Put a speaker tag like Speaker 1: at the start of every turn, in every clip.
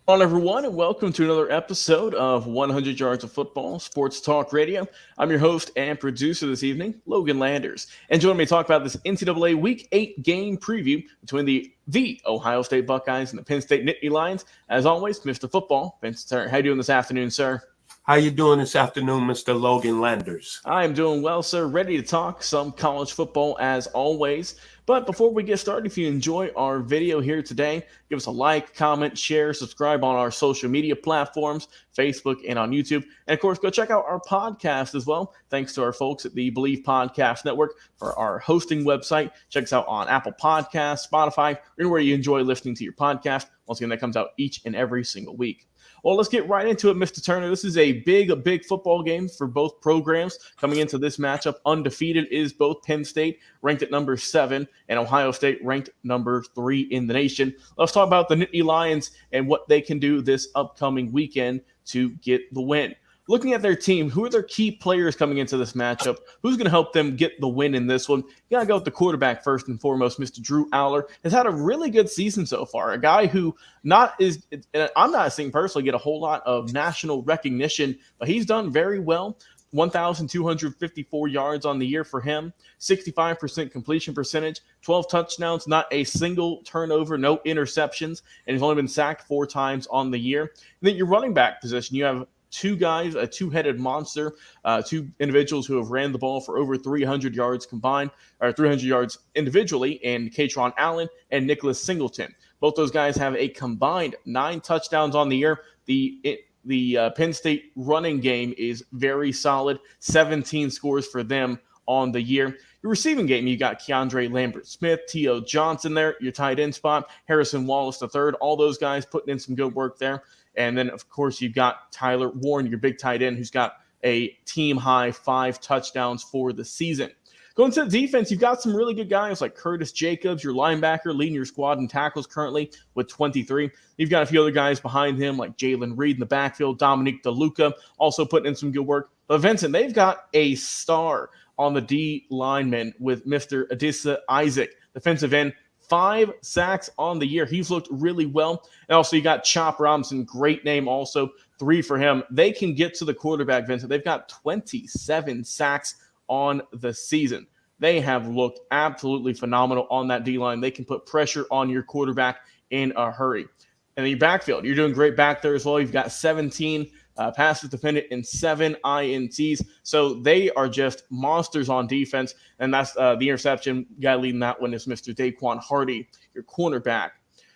Speaker 1: Hello, everyone, and welcome to another episode of 100 Yards of Football Sports Talk Radio. I'm your host and producer this evening, Logan Landers. And joining me to talk about this NCAA Week 8 game preview between the Ohio State Buckeyes and the Penn State Nittany Lions, as always, Mr. Football, Vincent Turner. How you doing this afternoon, sir?
Speaker 2: How you doing this afternoon, Mr. Logan Landers?
Speaker 1: I am doing well, sir. Ready to talk some college football as always. But before we get started, if you enjoy our video here today, give us a like, comment, share, subscribe on our social media platforms, Facebook and on YouTube. And of course, go check out our podcast as well. Thanks to our folks at the Believe Podcast Network for our hosting website. Check us out on Apple Podcasts, Spotify, or anywhere you enjoy listening to your podcast. Once again, that comes out each and every single week. Well, let's get right into it, Mr. Turner. This is a big football game for both programs. Coming into this matchup, undefeated is both Penn State, ranked at number 7, and Ohio State, ranked number 3 in the nation. Let's talk about the Nittany Lions and what they can do this upcoming weekend to get the win. Looking at their team, who are their key players coming into this matchup? Who's going to help them get the win in this one? You got to go with the quarterback first and foremost. Mr. Drew Aller has had a really good season so far. A guy who I'm not seeing personally get a whole lot of national recognition, but he's done very well. 1,254 yards on the year for him, 65% completion percentage, 12 touchdowns, not a single turnover, no interceptions, and he's only been sacked 4 times on the year. And then your running back position, you have two guys, a two-headed monster, two individuals who have ran the ball for over 300 yards combined, or 300 yards individually, in Katron Allen and Nicholas Singleton. Both those guys have a combined 9 touchdowns on the year. The Penn State running game is very solid, 17 scores for them on the year. Your receiving game, you got Keandre Lambert-Smith, T.O. Johnson there, your tight end spot, Harrison Wallace III, all those guys putting in some good work there. And then, of course, you've got Tyler Warren, your big tight end, who's got a team-high 5 touchdowns for the season. Going to the defense, you've got some really good guys like Curtis Jacobs, your linebacker, leading your squad in tackles currently with 23. You've got a few other guys behind him like Jalen Reed in the backfield, Dominique DeLuca, also putting in some good work. But Vincent, they've got a star on the D lineman with Mr. Adisa Isaac, defensive end. 5 sacks on the year. He's looked really well. And also you got Chop Robinson, great name also, 3 for him. They can get to the quarterback, Vincent. They've got 27 sacks on the season. They have looked absolutely phenomenal on that D-line. They can put pressure on your quarterback in a hurry. And then your backfield, you're doing great back there as well. You've got 17 passes defended and 7 INTs. So they are just monsters on defense. And that's the interception guy leading that one is Mr. Daquan Hardy, your cornerback.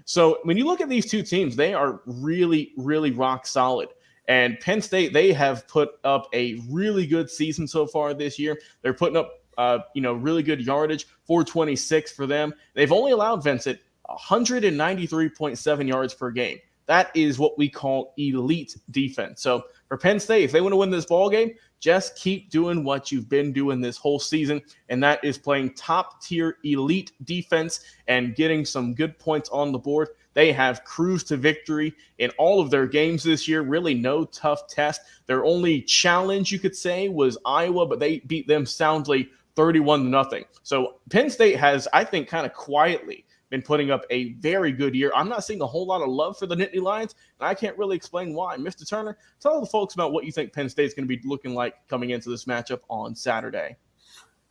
Speaker 1: So when you look at these two teams, they are really rock solid. And Penn State, they have put up a really good season so far this year. They're putting up, really good yardage, 426 for them. They've only allowed Vincent 193.7 yards per game. That is what we call elite defense. So for Penn State, if they want to win this ball game, just keep doing what you've been doing this whole season, and that is playing top-tier elite defense and getting some good points on the board. They have cruised to victory in all of their games this year. Really no tough test. Their only challenge, you could say, was Iowa, but they beat them soundly 31-0. So Penn State has, I think, kind of quietly been putting up a very good year. I'm not seeing a whole lot of love for the Nittany Lions, and I can't really explain why. Mr. Turner, tell the folks about what you think Penn State's going to be looking like coming into this matchup on Saturday.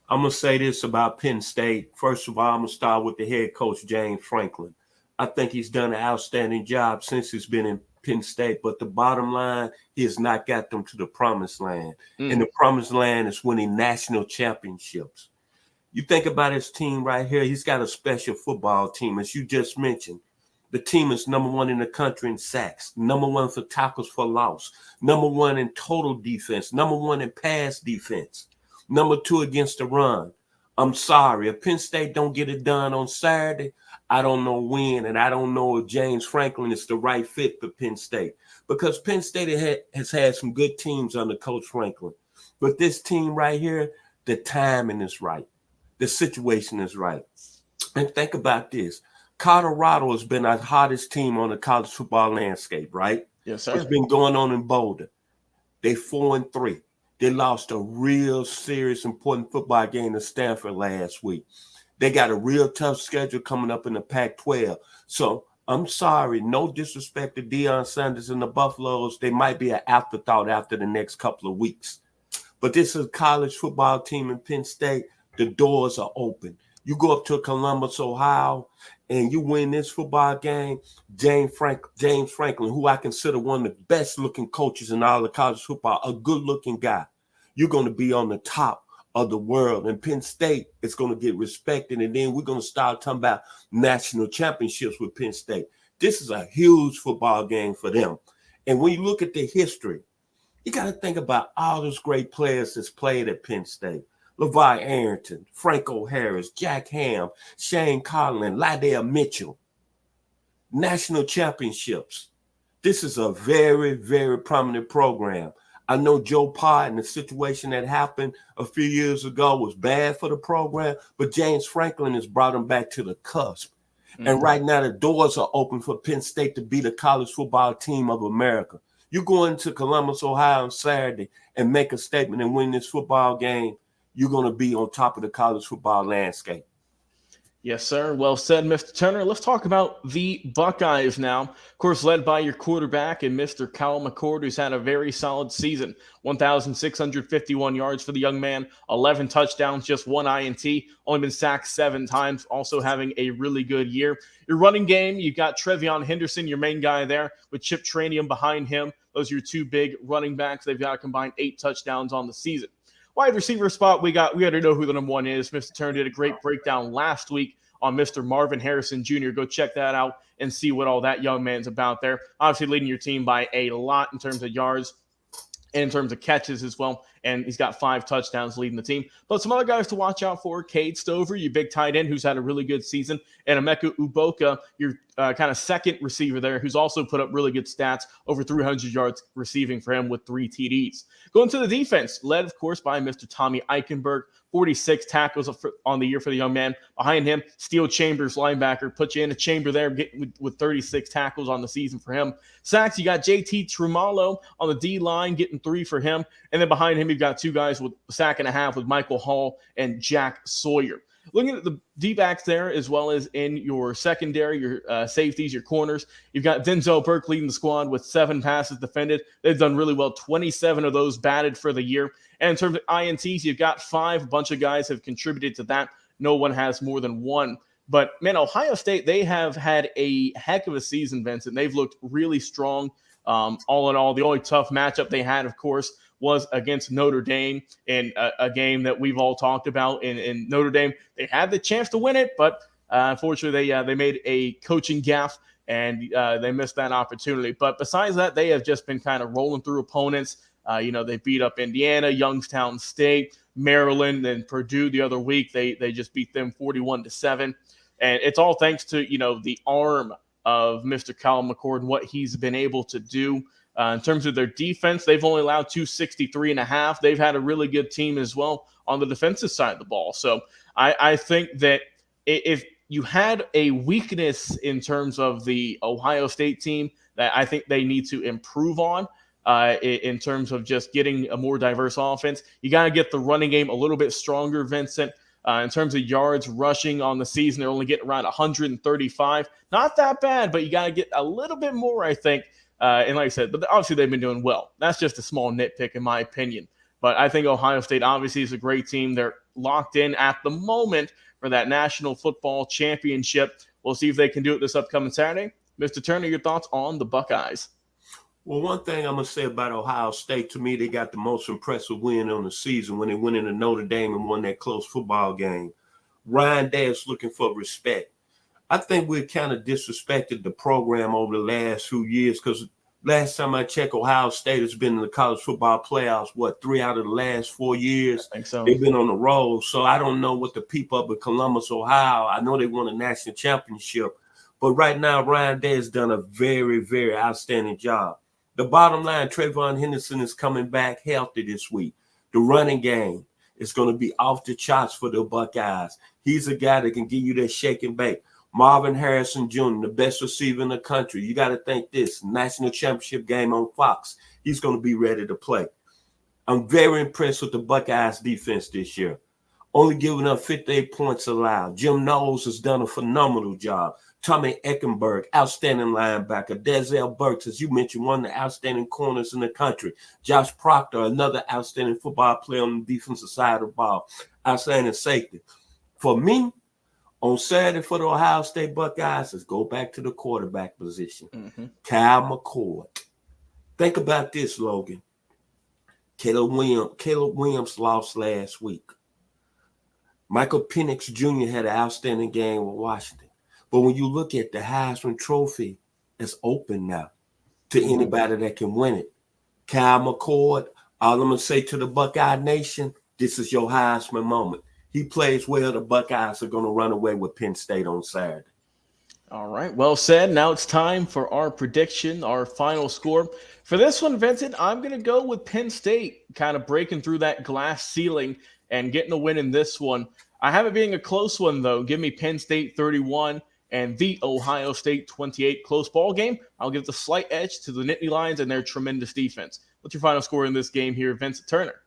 Speaker 2: I'm going to say this about Penn State. First of all, I'm going to start with the head coach, James Franklin. I think he's done an outstanding job since he's been in Penn State, but the bottom line, he has not got them to the promised land. And the promised land is winning national championships. You think about his team right here. He's got a special football team, as you just mentioned. The team is number 1 in the country in sacks, number 1 for tackles for loss, number 1 in total defense, number 1 in pass defense, number 2 against the run. I'm sorry, if Penn State don't get it done on Saturday, I don't know when, and I don't know if James Franklin is the right fit for Penn State, because Penn State has had some good teams under Coach Franklin. But this team right here, the timing is right. The situation is right. And think about this. Colorado has been our hottest team on the college football landscape, right?
Speaker 1: Yes, sir.
Speaker 2: It's been going on in Boulder. They 4-3. They lost a real serious, important football game to Stanford last week. They got a real tough schedule coming up in the Pac-12. So I'm sorry, no disrespect to Deion Sanders and the Buffaloes. They might be an afterthought after the next couple of weeks. But this is a college football team in Penn State. The doors are open. You go up to Columbus, Ohio, and you win this football game. James Franklin, who I consider one of the best looking coaches in all of college football, a good looking guy. You're going to be on the top of the world. And Penn State is going to get respected. And then we're going to start talking about national championships with Penn State. This is a huge football game for them. And when you look at the history, you got to think about all those great players that's played at Penn State. LeVar Arrington, Franco Harris, Jack Ham, Shane Collin, Lydell Mitchell. National championships. This is a very, very prominent program. I know Joe Pa and the situation that happened a few years ago was bad for the program, but James Franklin has brought them back to the cusp. Mm-hmm. And right now the doors are open for Penn State to be the college football team of America. You go into Columbus, Ohio on Saturday and make a statement and win this football game, you're going to be on top of the college football landscape.
Speaker 1: Yes, sir. Well said, Mr. Turner. Let's talk about the Buckeyes now. Of course, led by your quarterback and Mr. Kyle McCord, who's had a very solid season. 1,651 yards for the young man, 11 touchdowns, just one INT, only been sacked 7 times, also having a really good year. Your running game, you've got Trevion Henderson, your main guy there, with Chip Tranium behind him. Those are your 2 big running backs. They've got a combined 8 touchdowns on the season. Wide receiver spot, we already know who the number 1 is. Mr. Turner did a great breakdown last week on Mr. Marvin Harrison Jr. Go check that out and see what all that young man's about there. Obviously leading your team by a lot in terms of yards and in terms of catches as well. And he's got 5 touchdowns leading the team. But some other guys to watch out for, Cade Stover, your big tight end who's had a really good season, and Emeka Uboka, your kind of second receiver there, who's also put up really good stats, over 300 yards receiving for him with 3 TDs. Going to the defense, led, of course, by Mr. Tommy Eichenberg, 46 tackles on the year for the young man. Behind him, Steel Chambers, linebacker, put you in a chamber there with 36 tackles on the season for him. Sacks, you got JT Trumalo on the D-line, getting 3 for him. And then behind him, you've got 2 guys with a sack and a half with Michael Hall and Jack Sawyer. Looking at the D-backs there, as well as in your secondary, your safeties, your corners, you've got Denzel Burke leading the squad with 7 passes defended. They've done really well. 27 of those batted for the year. And in terms of INTs, you've got 5. A bunch of guys have contributed to that. No one has more than 1. But, man, Ohio State, they have had a heck of a season, Vincent. They've looked really strong. All in all, the only tough matchup they had, of course, was against Notre Dame in a game that we've all talked about. In Notre Dame, they had the chance to win it, but unfortunately they made a coaching gaffe and they missed that opportunity. But besides that, they have just been kind of rolling through opponents. They beat up Indiana, Youngstown State, Maryland, and Purdue the other week. They just beat them 41-7. And it's all thanks to, the arm of Mr. Kyle McCord and what he's been able to do. In terms of their defense, they've only allowed 263.5. They've had a really good team as well on the defensive side of the ball. So I think that if you had a weakness in terms of the Ohio State team that I think they need to improve on in terms of just getting a more diverse offense, you got to get the running game a little bit stronger, Vincent. In terms of yards rushing on the season, they're only getting around 135. Not that bad, but you got to get a little bit more, I think. And like I said, but obviously they've been doing well. That's just a small nitpick in my opinion. But I think Ohio State obviously is a great team. They're locked in at the moment for that National Football Championship. We'll see if they can do it this upcoming Saturday. Mr. Turner, your thoughts on the Buckeyes?
Speaker 2: Well, one thing I'm going to say about Ohio State, to me, they got the most impressive win on the season when they went into Notre Dame and won that close football game. Ryan Day is looking for respect. I think we kind of disrespected the program over the last few years because last time I checked, Ohio State has been in the college football playoffs, 3 out of the last 4 years?
Speaker 1: I think so.
Speaker 2: They've been on the road. So I don't know what the people up in Columbus, Ohio, I know they won a national championship. But right now, Ryan Day has done a very, very outstanding job. The bottom line, Trayvon Henderson is coming back healthy this week. The running game is going to be off the charts for the Buckeyes. He's a guy that can give you that shake and bake. Marvin Harrison Jr., the best receiver in the country. You got to think this, national championship game on Fox. He's going to be ready to play. I'm very impressed with the Buckeyes defense this year. Only giving up 58 points allowed. Jim Knowles has done a phenomenal job. Tommy Eckenberg, outstanding linebacker. Denzel Burks, as you mentioned, one of the outstanding corners in the country. Josh Proctor, another outstanding football player on the defensive side of the ball. Outstanding safety. For me, on Saturday for the Ohio State Buckeyes, let's go back to the quarterback position. Kyle McCord. Think about this, Logan. Caleb Williams lost last week. Michael Penix Jr. had an outstanding game with Washington. But when you look at the Heisman Trophy, it's open now to anybody that can win it. Kyle McCord, all I'm going to say to the Buckeye Nation, this is your Heisman moment. He plays well, the Buckeyes are going to run away with Penn State on Saturday.
Speaker 1: All right, well said. Now it's time for our prediction, our final score. For this one, Vincent, I'm going to go with Penn State kind of breaking through that glass ceiling and getting a win in this one. I have it being a close one, though. Give me Penn State 31 and the Ohio State 28 close ball game. I'll give the slight edge to the Nittany Lions and their tremendous defense. What's your final score in this game here, Vincent Turner?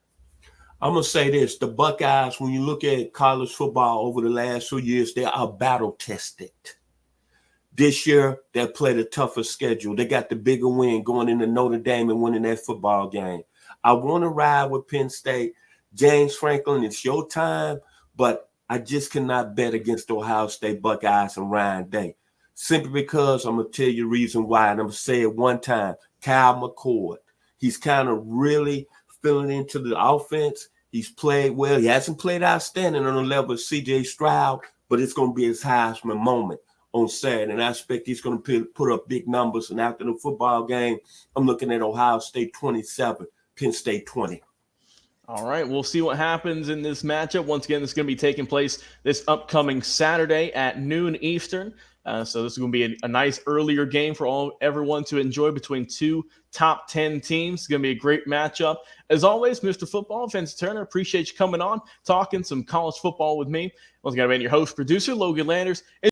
Speaker 2: I'm going to say this. The Buckeyes, when you look at college football over the last 2 years, they are battle-tested. This year, they played a tougher schedule. They got the bigger win going into Notre Dame and winning that football game. I want to ride with Penn State. James Franklin, it's your time, but I just cannot bet against the Ohio State Buckeyes and Ryan Day. Simply because I'm going to tell you the reason why, and I'm going to say it one time. Kyle McCord. He's kind of really filling into the offense. He's played well. He hasn't played outstanding on the level of C.J. Stroud, but it's going to be his Heisman moment on Saturday. And I expect he's going to put up big numbers. And after the football game, I'm looking at Ohio State 27, Penn State 20.
Speaker 1: All right, we'll see what happens in this matchup. Once again, this is going to be taking place this upcoming Saturday at noon Eastern. So this is going to be a nice earlier game for everyone to enjoy between two top 10 teams. It's going to be a great matchup. As always, Mr. Football, Vincent Turner, appreciate you coming on, talking some college football with me. Once again, I've been your host, producer, Logan Landers.